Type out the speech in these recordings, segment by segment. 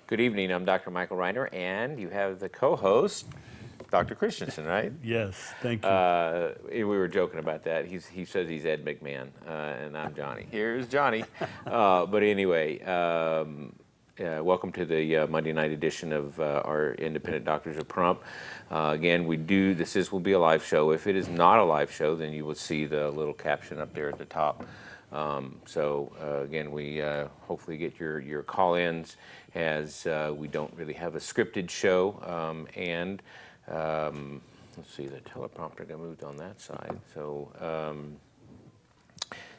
Good evening. I'm Dr. Michael Reiner, and you have the co-host, Dr. Christensen, right? Yes, thank you. We were joking about that. He says he's Ed McMahon, and I'm Johnny. Here's Johnny. But anyway, welcome to the Monday night edition of our Independent Doctors of Pahrump. Again, this will be a live show. If it is not a live show, then you will see the little caption up there at the top. Again, we hopefully get your call-ins, as we don't really have a scripted show, let's see, the teleprompter got moved on that side. So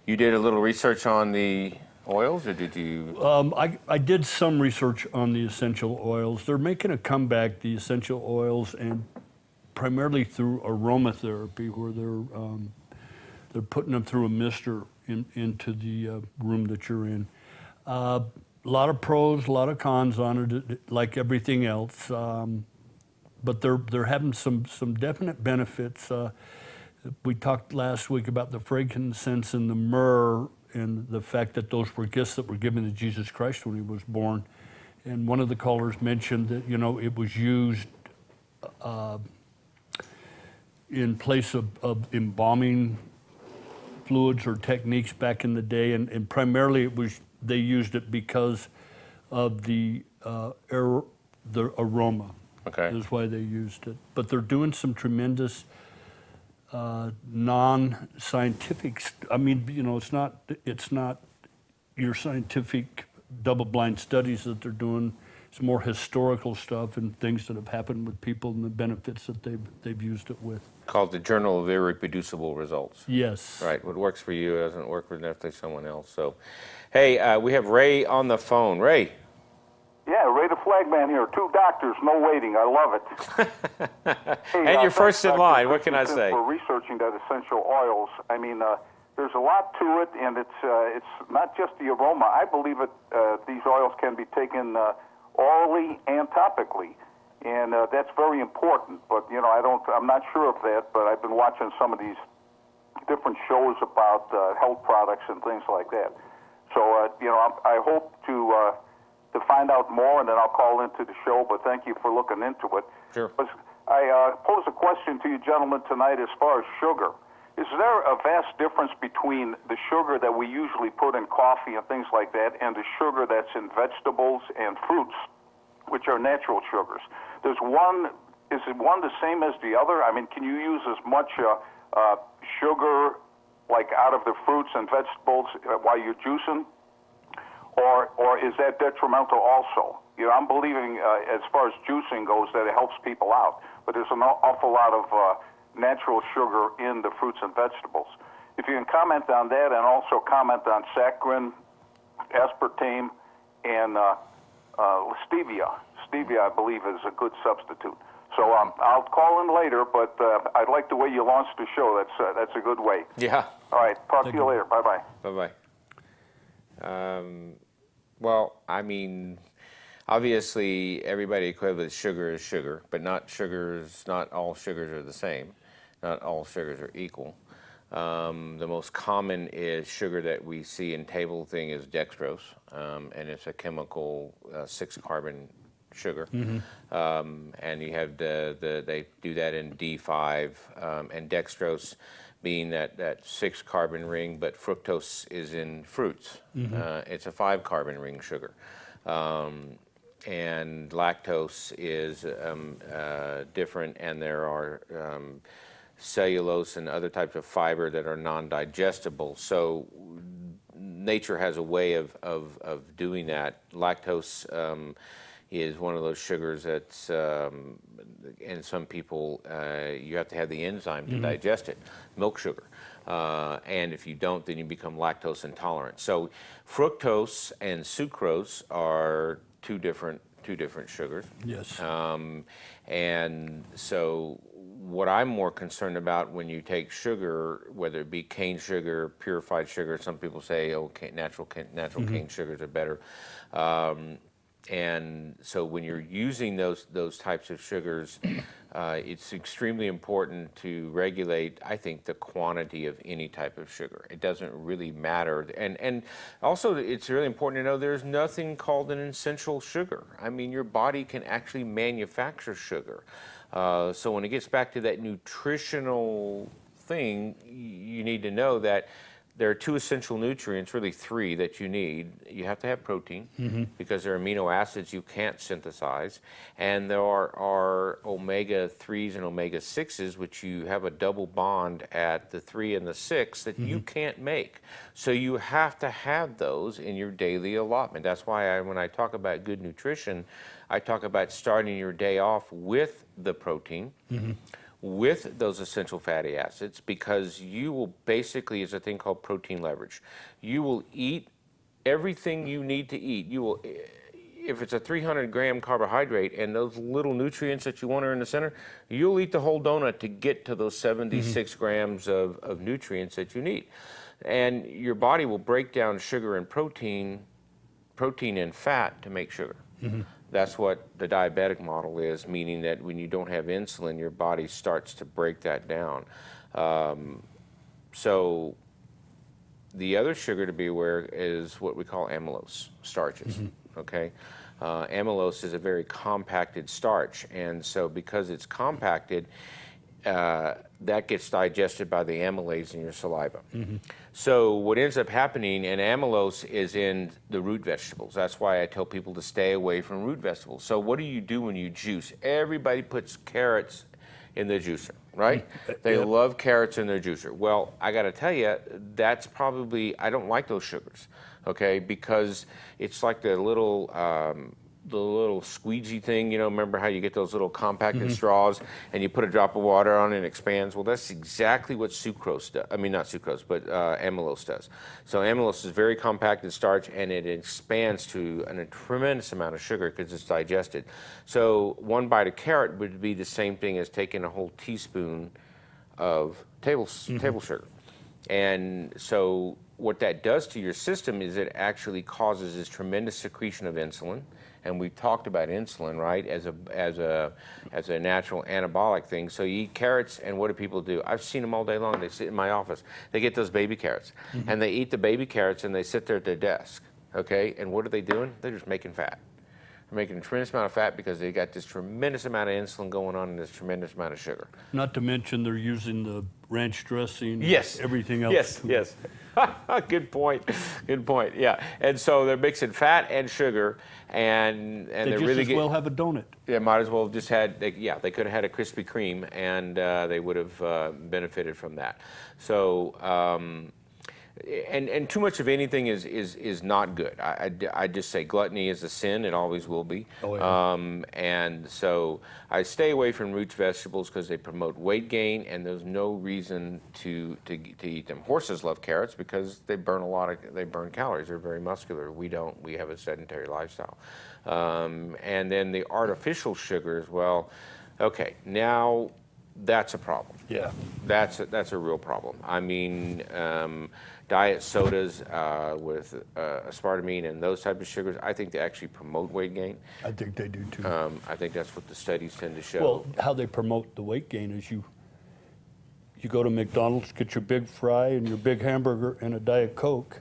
you did a little research on the oils, or did you? I did some research on the essential oils. They're making a comeback, the essential oils, and primarily through aromatherapy, where they're putting them through a mister into the room that you're in. A lot of pros, a lot of cons on it, like everything else. But they're having some definite benefits. We talked last week about the frankincense and the myrrh, and the fact that those were gifts that were given to Jesus Christ when he was born. And one of the callers mentioned that, it was used in place of embalming fluids or techniques back in the day, and primarily they used it because of the aroma. Okay. Is why they used it. But they're doing some tremendous non-scientific. It's not your scientific double-blind studies that they're doing. It's more historical stuff and things that have happened with people and the benefits that they've used it with. Called the Journal of Irreproducible Results. Yes. Right. What works for you doesn't work for necessarily someone else. So, hey, we have Ray on the phone. Ray. Yeah, Ray the Flagman here. 2 doctors, no waiting. I love it. Hey, And you're first in Dr. line. What can I Christensen say? For researching that essential oils. I mean, there's a lot to it, and it's not just the aroma. I believe these oils can be taken orally and topically, and that's very important. But I'm not sure of that. But I've been watching some of these different shows about health products and things like that. So I hope to find out more, and then I'll call into the show, but thank you for looking into it. Sure. But I pose a question to you gentlemen tonight as far as sugar. Is there a vast difference between the sugar that we usually put in coffee and things like that and the sugar that's in vegetables and fruits, which are natural sugars? Is it one the same as the other? I mean, can you use as much sugar like out of the fruits and vegetables while you're juicing? Or is that detrimental also? I'm believing, as far as juicing goes, that it helps people out. But there's an awful lot of natural sugar in the fruits and vegetables. If you can comment on that, and also comment on saccharin, aspartame, and stevia. Stevia, I believe, is a good substitute. So I'll call in later, but I like the way you launched the show. That's a good way. Yeah. All right. Talk to you later. Bye-bye. Bye-bye. Well, I mean, obviously everybody equates sugar as sugar, but not all sugars are the same. Not all sugars are equal. The most common is sugar that we see in table thing is dextrose, and it's a chemical 6-carbon sugar. Mm-hmm. And you have they do that in D5, and dextrose being that 6-carbon ring, but fructose is in fruits. Mm-hmm. It's a 5-carbon ring sugar. And lactose is different, and there are cellulose and other types of fiber that are non-digestible. So nature has a way of doing that. Lactose is one of those sugars that's, and some people, you have to have the enzyme to digest it, milk sugar. And if you don't, then you become lactose intolerant. So fructose and sucrose are two different sugars. Yes. And so what I'm more concerned about when you take sugar, whether it be cane sugar, purified sugar, some people say, natural cane sugars are better. And so when you're using those types of sugars, It's extremely important to regulate, I think, the quantity of any type of sugar. It doesn't really matter. And also, it's really important to know there's nothing called an essential sugar. I mean, your body can actually manufacture sugar. So when it gets back to that nutritional thing, you need to know that there are 2 essential nutrients, really 3, that you need. You have to have protein because there are amino acids you can't synthesize. And there are omega-3s and omega-6s, which you have a double bond at the 3 and the 6 that you can't make. So you have to have those in your daily allotment. That's why when I talk about good nutrition, I talk about starting your day off with the protein. With those essential fatty acids, because you will basically, is a thing called protein leverage. You will eat everything you need to eat. You will, if it's a 300-gram carbohydrate and those little nutrients that you want are in the center, you'll eat the whole donut to get to those 76 grams of nutrients that you need. And your body will break down sugar and protein and fat to make sugar. That's what the diabetic model is, meaning that when you don't have insulin, your body starts to break that down. So the other sugar to be aware is what we call amylose starches, okay? Amylose is a very compacted starch, and so because it's compacted, that gets digested by the amylase in your saliva. So what ends up happening, and amylose is in the root vegetables. That's why I tell people to stay away from root vegetables. So what do you do when you juice? Everybody puts carrots in their juicer, right? They love carrots in their juicer. Well, I got to tell you, that's probably, I don't like those sugars, okay? Because it's like the little squeegee thing, you know, remember how you get those little compacted straws and you put a drop of water on it and it expands? Well, that's exactly what sucrose does. I mean, not sucrose, but amylose does. So amylose is very compacted starch and it expands to a tremendous amount of sugar because it's digested. So 1 bite of carrot would be the same thing as taking a whole teaspoon of table sugar. And so what that does to your system is it actually causes this tremendous secretion of insulin. And we talked about insulin, right, as a natural anabolic thing. So you eat carrots, and what do people do? I've seen them all day long. They sit in my office. They get those baby carrots, and they eat the baby carrots, and they sit there at their desk, okay? And what are they doing? They're just making fat. They're making a tremendous amount of fat because they got this tremendous amount of insulin going on and this tremendous amount of sugar. Not to mention they're using the ranch dressing, yes, everything else. Yes, too. yes. Good point. Good point. Yeah. And so they're mixing fat and sugar, and They they're just really as well have a donut. They might as well have just had. They could have had a Krispy Kreme, and they would have benefited from that. So. And too much of anything is not good. I just say gluttony is a sin. It always will be. Oh, yeah. And so I stay away from root vegetables because they promote weight gain, and there's no reason to eat them. Horses love carrots because they burn calories. They're very muscular. We don't. We have a sedentary lifestyle. And then the artificial sugars. Well, okay, now that's a problem. Yeah. That's a real problem. I mean, diet sodas with aspartame and those type of sugars, I think they actually promote weight gain. I think they do too. I think that's what the studies tend to show. Well, how they promote the weight gain is you go to McDonald's, get your big fry and your big hamburger and a Diet Coke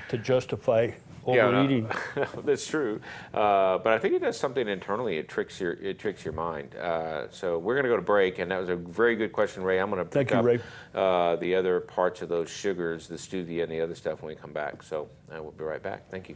to justify overeating. Yeah, no, that's true. But I think it does something internally. It tricks your mind. So we're going to go to break, and that was a very good question, Ray. I'm going to pick up the other parts of those sugars, the stevia and the other stuff when we come back. So we'll be right back. Thank you.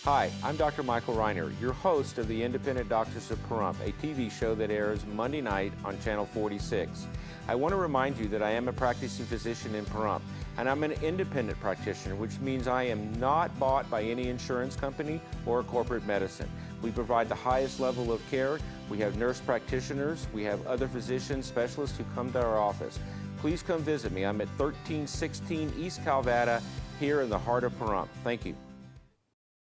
Hi, I'm Dr. Michael Reiner, your host of the Independent Doctors of Pahrump, a TV show that airs Monday night on Channel 46. I want to remind you that I am a practicing physician in Pahrump, and I'm an independent practitioner, which means I am not bought by any insurance company or corporate medicine. We provide the highest level of care. We have nurse practitioners. We have other physicians, specialists who come to our office. Please come visit me. I'm at 1316 East Calvada here in the heart of Pahrump. Thank you.